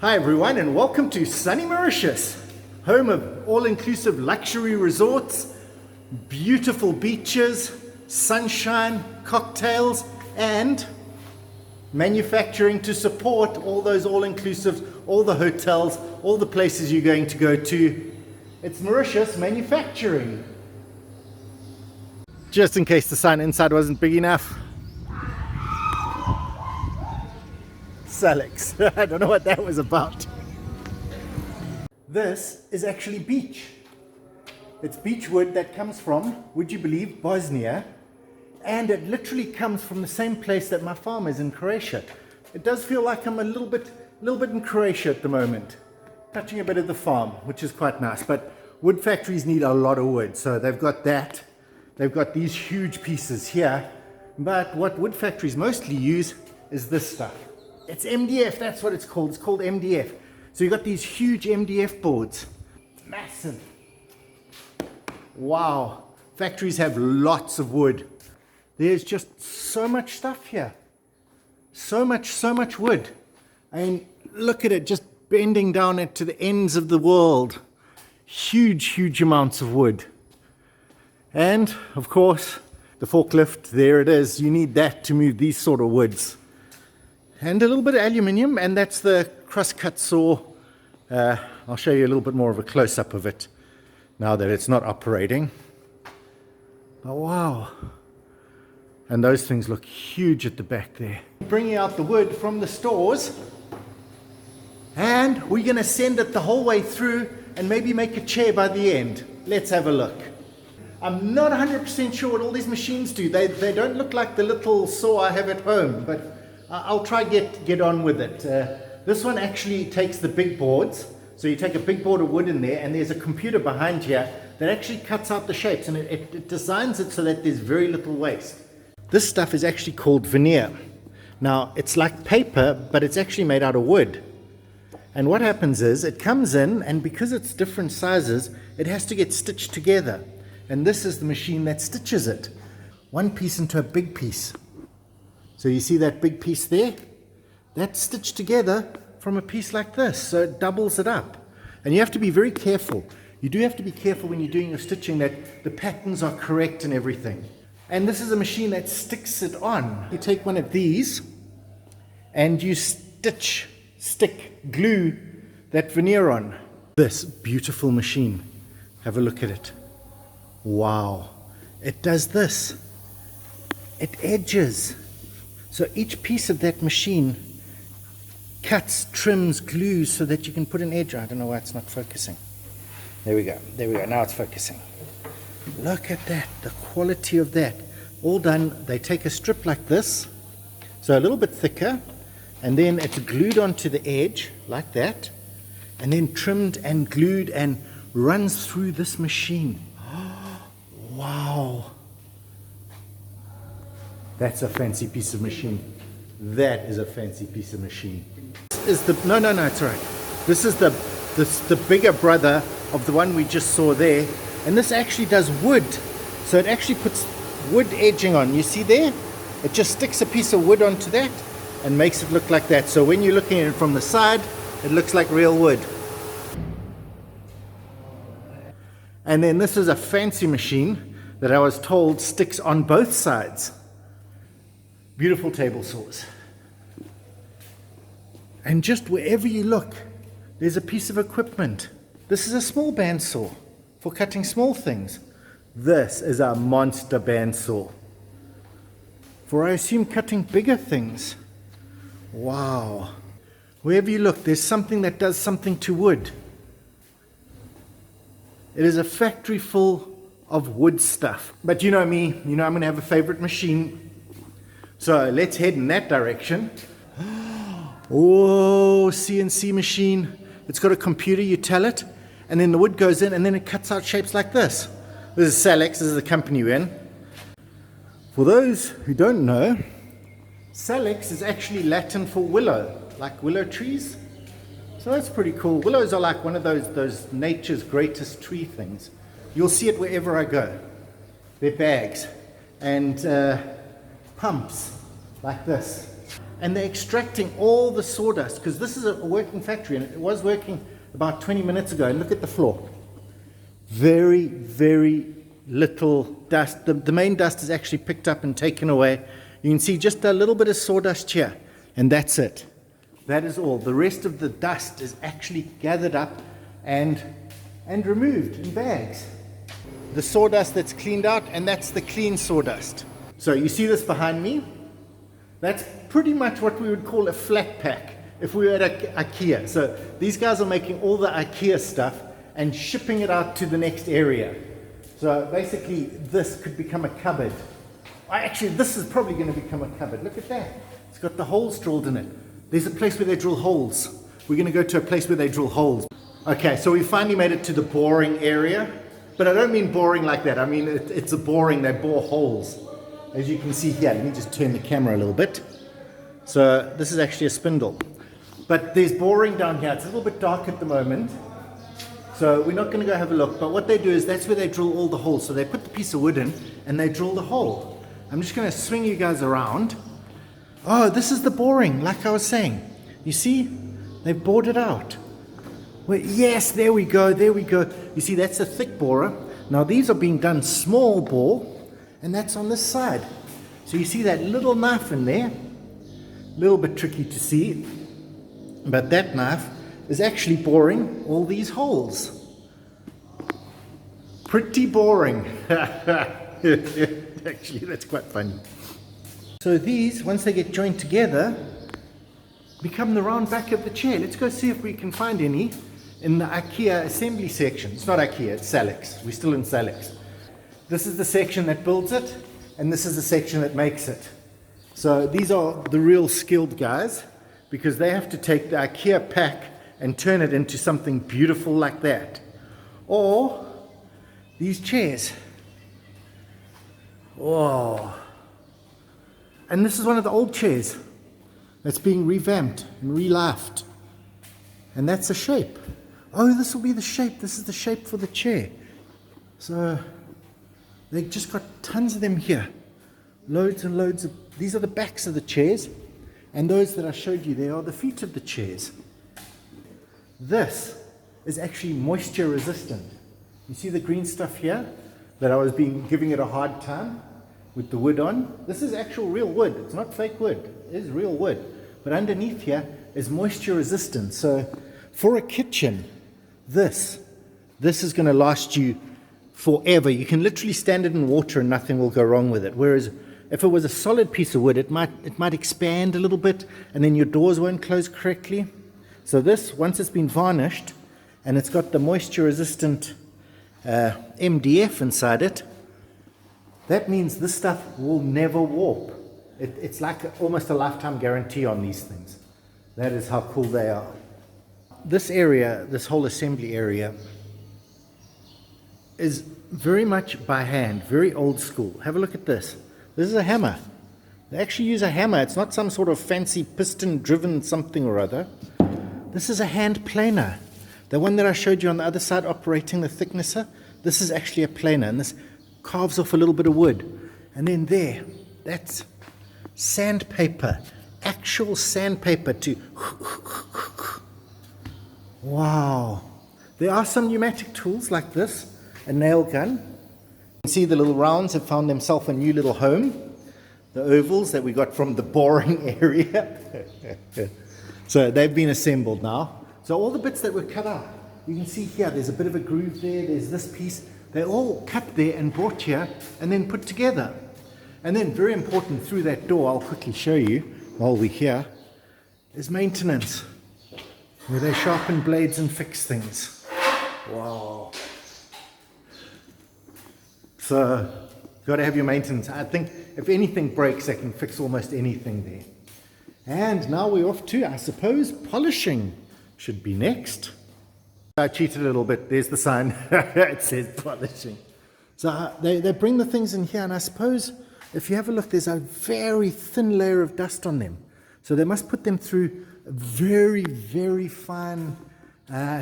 Hi everyone, and welcome to sunny Mauritius, home of all-inclusive luxury resorts, beautiful beaches, sunshine, cocktails, and manufacturing to support all those all-inclusives, all the hotels, all the places you're going to go to. It's Mauritius manufacturing. Just in case the sign inside wasn't big enough. Salix. I don't know what that was about. This is actually beech. It's beech wood that comes from, would you believe, Bosnia. And it literally comes from the same place that my farm is in Croatia. It does feel like I'm a little bit in Croatia at the moment. Touching a bit of the farm, which is quite nice. But wood factories need a lot of wood. So they've got that. They've got these huge pieces here. But what wood factories mostly use is this stuff. It's MDF, that's what it's called. It's called MDF. So you've got these huge MDF boards. Massive. Wow. Factories have lots of wood. There's just so much stuff here. So much wood. I mean, look at it, just bending down it to the ends of the world. Huge amounts of wood. And, of course, the forklift, there it is. You need that to move these sort of woods. And a little bit of aluminium, and that's the cross-cut saw. I'll show you a little bit more of a close-up of it now that it's not operating. Oh, wow. And those things look huge at the back there. Bringing out the wood from the stores, and we're going to send it the whole way through and maybe make a chair by the end. Let's have a look. I'm not 100% sure what all these machines do. They don't look like the little saw I have at home, but I'll try get on with it. This one actually takes the big boards. So you take a big board of wood in there, and there's a computer behind here that actually cuts out the shapes, and it designs it so that there's very little waste. This stuff is actually called veneer. Now, it's like paper, but it's actually made out of wood. And what happens is it comes in, and because it's different sizes, it has to get stitched together. And this is the machine that stitches it. One piece into a big piece. So you see that big piece there? That's stitched together from a piece like this, so it doubles it up. And you have to be very careful. You do have to be careful when you're doing your stitching that the patterns are correct and everything. And this is a machine that sticks it on. You take one of these and you glue that veneer on. This beautiful machine. Have a look at it. Wow. It does this. It edges. So each piece of that machine cuts, trims, glues so that you can put an edge. I don't know why it's not focusing. There we go. Now it's focusing. Look at that. The quality of that. All done. They take a strip like this, so a little bit thicker, and then it's glued onto the edge like that, and then trimmed and glued and runs through this machine. Wow. That's a fancy piece of machine. That is a fancy piece of machine. This is the no, it's all right. This is the bigger brother of the one we just saw there, and this actually does wood. So it actually puts wood edging on. You see there? It just sticks a piece of wood onto that and makes it look like that. So when you're looking at it from the side, it looks like real wood. And then this is a fancy machine that I was told sticks on both sides. Beautiful table saws. And just wherever you look, there's a piece of equipment. This is a small bandsaw for cutting small things. This is a monster bandsaw for, I assume, cutting bigger things. Wow. Wherever you look, there's something that does something to wood. It is a factory full of wood stuff. But you know me, I'm going to have a favorite machine. So let's head in that direction. Oh, CNC machine. It's got a computer, you tell it, and then the wood goes in, and then it cuts out shapes like this. This is Salix, this is the company we're in. For those who don't know, Salix is actually Latin for willow, like willow trees. So that's pretty cool. Willows are like one of those nature's greatest tree things. You'll see it wherever I go. They're bags and pumps like this. and they're extracting all the sawdust, because this is a working factory, and it was working about 20 minutes ago. And look at the floor. Very, very little dust. The main dust is actually picked up and taken away. You can see just a little bit of sawdust here, and that's it. That is all. The rest of the dust is actually gathered up and removed in bags. The sawdust that's cleaned out, and that's the clean sawdust. So you see this behind me? That's pretty much what we would call a flat pack if we were at IKEA. So these guys are making all the IKEA stuff and shipping it out to the next area. So basically this could become a cupboard. Actually, this is probably going to become a cupboard. Look at that. It's got the holes drilled in it. There's a place where they drill holes. We're going to go to a place where they drill holes. Okay, so we finally made it to the boring area. But I don't mean boring like that. I mean it's a boring, they bore holes. As you can see here, let me just turn the camera a little bit. So this is actually a spindle. But there's boring down here. It's a little bit dark at the moment. So we're not going to go have a look. But what they do is that's where they drill all the holes. So they put the piece of wood in and they drill the hole. I'm just going to swing you guys around. Oh, this is the boring, like I was saying. You see? They've bored it out. Well, yes, there we go, there we go. You see, that's a thick borer. Now these are being done small bore, and that's on this side. So you see that little knife in there? A little bit tricky to see, but that knife is actually boring all these holes. Pretty boring. Actually, that's quite funny. So these, once they get joined together, become the round back of the chair. Let's go see if we can find any in the IKEA assembly section. It's not IKEA, it's Salix. We're still in Salix. This is the section that builds it, and this is the section that makes it. So these are the real skilled guys, because they have to take the IKEA pack and turn it into something beautiful like that. Or these chairs. Whoa. And this is one of the old chairs that's being revamped and relifed. And that's the shape. Oh, this will be the shape. This is the shape for the chair. So they've just got tons of them here. Loads and loads of, these are the backs of the chairs. And those that I showed you there are the feet of the chairs. This is actually moisture resistant. You see the green stuff here that I was giving it a hard time with the wood on? This is actual real wood. It's not fake wood. It is real wood. But underneath here is moisture resistant. So for a kitchen, this is going to last you forever. You can literally stand it in water and nothing will go wrong with it. Whereas if it was a solid piece of wood, it might expand a little bit and then your doors won't close correctly. So this, once it's been varnished and it's got the moisture resistant MDF inside it, that means this stuff will never warp. It's like almost a lifetime guarantee on these things. That is how cool they are. This area, this whole assembly area, is very much by hand, very old school. Have a look at this. This is a hammer. They actually use a hammer. It's not some sort of fancy piston-driven something or other. This is a hand planer. The one that I showed you on the other side operating the thicknesser, this is actually a planer, and this carves off a little bit of wood. And then there, that's sandpaper, actual sandpaper to... Wow. There are some pneumatic tools like this, a nail gun. You can see the little rounds have found themselves a new little home. The ovals that we got from the boring area. So they've been assembled now. So all the bits that were cut out, you can see here, there's a bit of a groove there, there's this piece. They're all cut there and brought here and then put together. And then very important, through that door, I'll quickly show you while we're here, is maintenance, where they sharpen blades and fix things. Wow. So, you've got to have your maintenance. I think if anything breaks, they can fix almost anything there. And now we're off to, I suppose, polishing should be next. I cheated a little bit. There's the sign. It says polishing. So they bring the things in here, and I suppose if you have a look, there's a very thin layer of dust on them. So they must put them through a very, very fine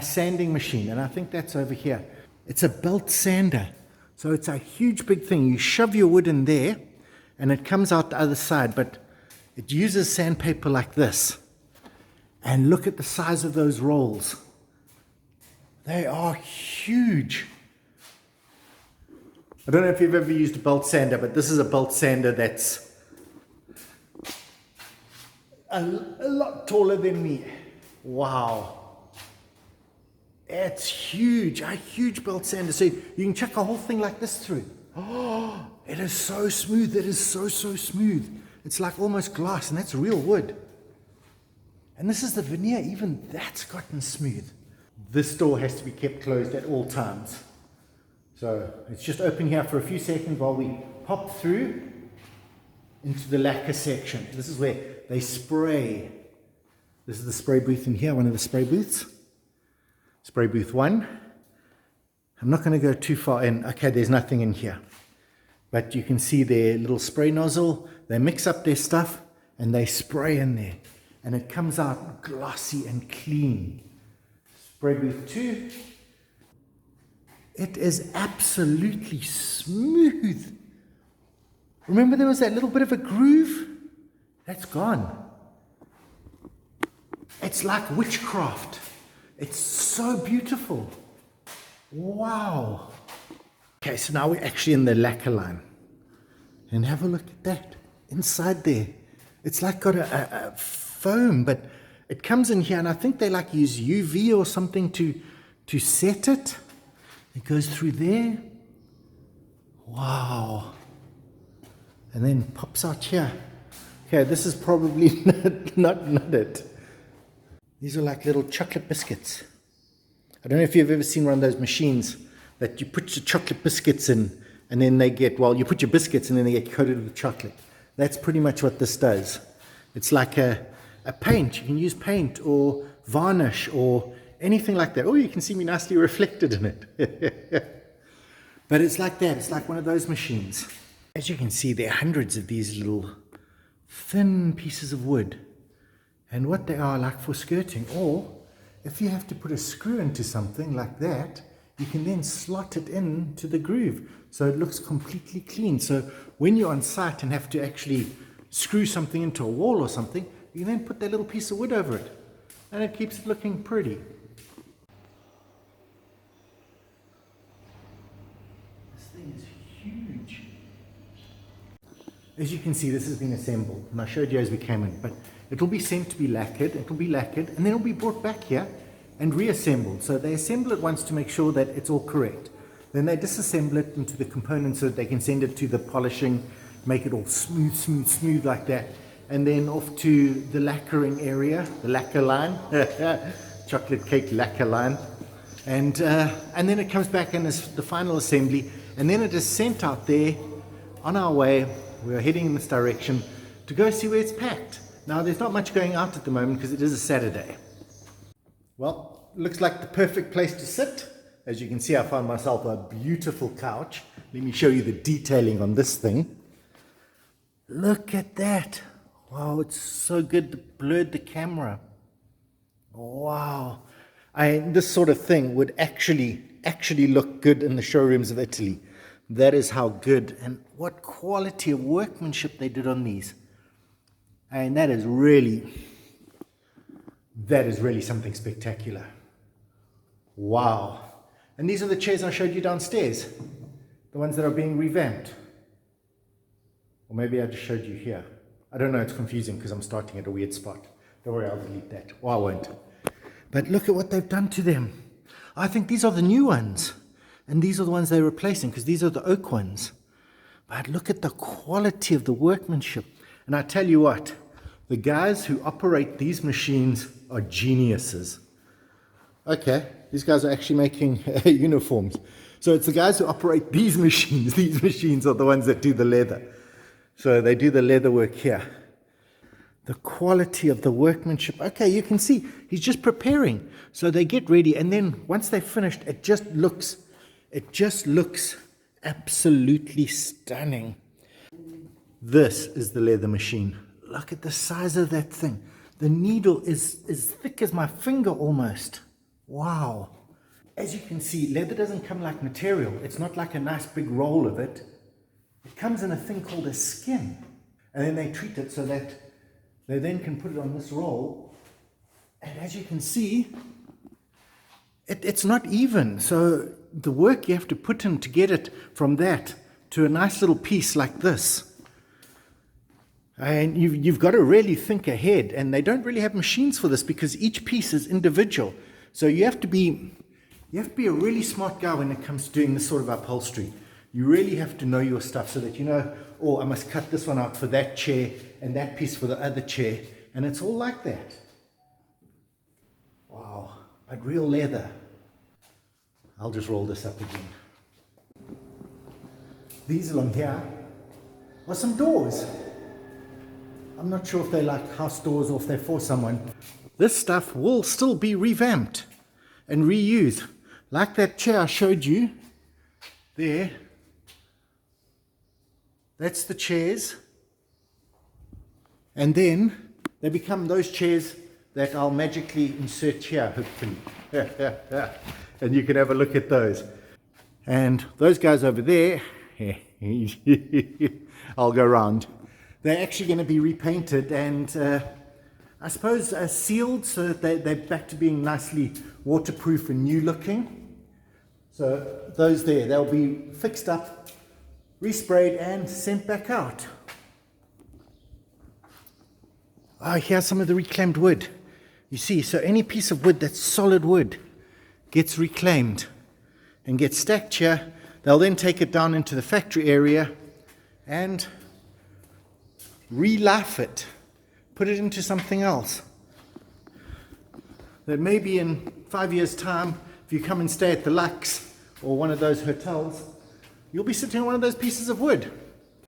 sanding machine, and I think that's over here. It's a belt sander. So it's a huge big thing. You shove your wood in there, and it comes out the other side, but It uses sandpaper like this. And look at the size of those rolls. They are huge. I don't know if you've ever used a belt sander, but this is a belt sander that's a lot taller than me. Wow. It's huge, a huge belt sander. So you can chuck a whole thing like this through. Oh, it is so smooth. It is so smooth. It's like almost glass, and that's real wood. And this is the veneer. Even that's gotten smooth. This door has to be kept closed at all times. So it's just open here for a few seconds while we pop through into the lacquer section. This is where they spray. This is the spray booth in here, one of the spray booths. Spray booth 1. I'm not going to go too far in. Okay, there's nothing in here. But you can see their little spray nozzle. They mix up their stuff and they spray in there. And it comes out glossy and clean. Spray booth 2. It is absolutely smooth. Remember there was that little bit of a groove? That's gone. It's like witchcraft. It's so beautiful. Wow. Okay, so now we're actually in the lacquer line. And have a look at that. Inside there. It's like got a foam, but it comes in here, and I think they like use UV or something to set it. It goes through there. Wow. And then pops out here. Okay, this is probably not it. These are like little chocolate biscuits. I don't know if you've ever seen one of those machines that you put your chocolate biscuits in and then they get, well, you put your biscuits and then they get coated with chocolate. That's pretty much what this does. It's like a paint. You can use paint or varnish or anything like that. Oh, you can see me nicely reflected in it. But it's like that. It's like one of those machines. As you can see, there are hundreds of these little thin pieces of wood. And what they are like for skirting, or if you have to put a screw into something like that, you can then slot it into the groove so it looks completely clean. So when you're on site and have to actually screw something into a wall or something, you can then put that little piece of wood over it and it keeps it looking pretty. This thing is huge. As you can see, this has been assembled, and I showed you as we came in, but it will be sent to be lacquered, and then it will be brought back here and reassembled. So they assemble it once to make sure that it's all correct. Then they disassemble it into the components so that they can send it to the polishing, make it all smooth like that. And then off to the lacquering area, the lacquer line, chocolate cake lacquer line. And then it comes back and is the final assembly. And then it is sent out there on our way. We're heading in this direction to go see where it's packed. Now, there's not much going out at the moment because it is a Saturday. Well, looks like the perfect place to sit. As you can see, I found myself a beautiful couch. Let me show you the detailing on this thing. Look at that. Wow, it's so good. It blurred the camera. Wow. This sort of thing would actually look good in the showrooms of Italy. That is how good and what quality of workmanship they did on these. And that is really something spectacular. Wow. And these are the chairs I showed you downstairs, the ones that are being revamped. Or maybe I just showed you here. I don't know, it's confusing because I'm starting at a weird spot. Don't worry, I'll delete that. Well, I won't. But look at what they've done to them. I think these are the new ones. And these are the ones they're replacing because these are the oak ones. But look at the quality of the workmanship. And I tell you what, the guys who operate these machines are geniuses. Okay, these guys are actually making uniforms. So it's the guys who operate these machines. These machines are the ones that do the leather. So they do the leather work here. The quality of the workmanship. Okay, you can see he's just preparing. So they get ready, and then once they've finished, it just looks absolutely stunning. This is the leather machine. Look at the size of that thing. The needle is as thick as my finger almost. Wow. As you can see, leather doesn't come like material. It's not like a nice big roll of it. It comes in a thing called a skin. And then they treat it so that they then can put it on this roll. And as you can see, it's not even. So the work you have to put in to get it from that to a nice little piece like this. And you've got to really think ahead. And they don't really have machines for this because each piece is individual. So you have to be a really smart guy when it comes to doing this sort of upholstery. You really have to know your stuff so that you know, oh, I must cut this one out for that chair and that piece for the other chair. And it's all like that. Wow, but real leather. I'll just roll this up again. These along here are some doors. I'm not sure if they're like house doors or if they're for someone. This stuff will still be revamped and reused. Like that chair I showed you there. That's the chairs. And then they become those chairs that I'll magically insert here, hopefully. And you can have a look at those. And those guys over there, I'll go round. They're actually going to be repainted and I suppose sealed so that they're back to being nicely waterproof and new looking. So those there, they'll be fixed up, resprayed and sent back out. Oh, here's some of the reclaimed wood. You see, so any piece of wood that's solid wood gets reclaimed and gets stacked here. They'll then take it down into the factory area and relife it, put it into something else. That maybe in 5 years' time, if you come and stay at the Lux or one of those hotels, you'll be sitting on one of those pieces of wood.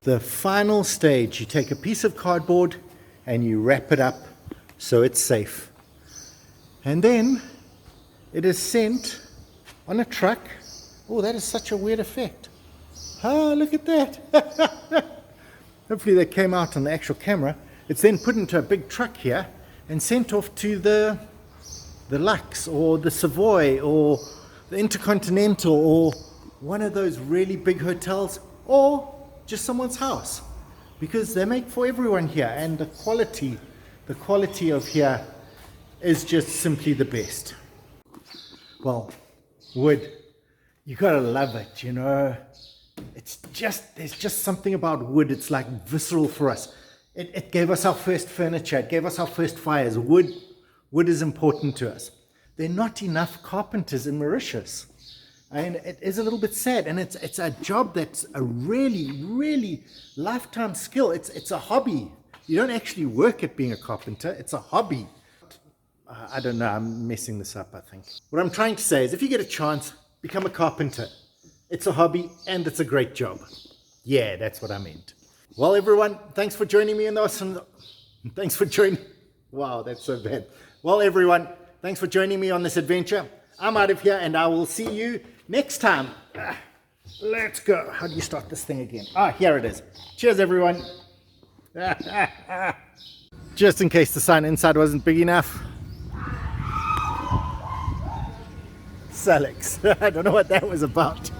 The final stage, you take a piece of cardboard and you wrap it up so it's safe. And then it is sent on a truck. Oh, that is such a weird effect. Oh, look at that. Hopefully that came out on the actual camera. It's then put into a big truck here and sent off to the Lux or the Savoy or the Intercontinental or one of those really big hotels or just someone's house, because they make for everyone here, and the quality of here is just simply the best. Well, wood, you gotta love it, you know. There's just something about wood. It's like visceral for us. It gave us our first furniture. It gave us our first fires. Wood is important to us. There are not enough carpenters in Mauritius. And it is a little bit sad. And it's a job that's a really, really lifetime skill. It's a hobby. You don't actually work at being a carpenter. It's a hobby. I don't know. I'm messing this up, I think. What I'm trying to say is if you get a chance, become a carpenter. It's a hobby and it's a great job. Yeah, that's what I meant. Well, everyone, thanks for joining me in this. Thanks for joining. Wow, that's so bad. Well, everyone, thanks for joining me on this adventure. I'm out of here and I will see you next time. Let's go. How do you start this thing again? Here it is. Cheers, everyone. Just in case the sign inside wasn't big enough. Salix. I don't know what that was about.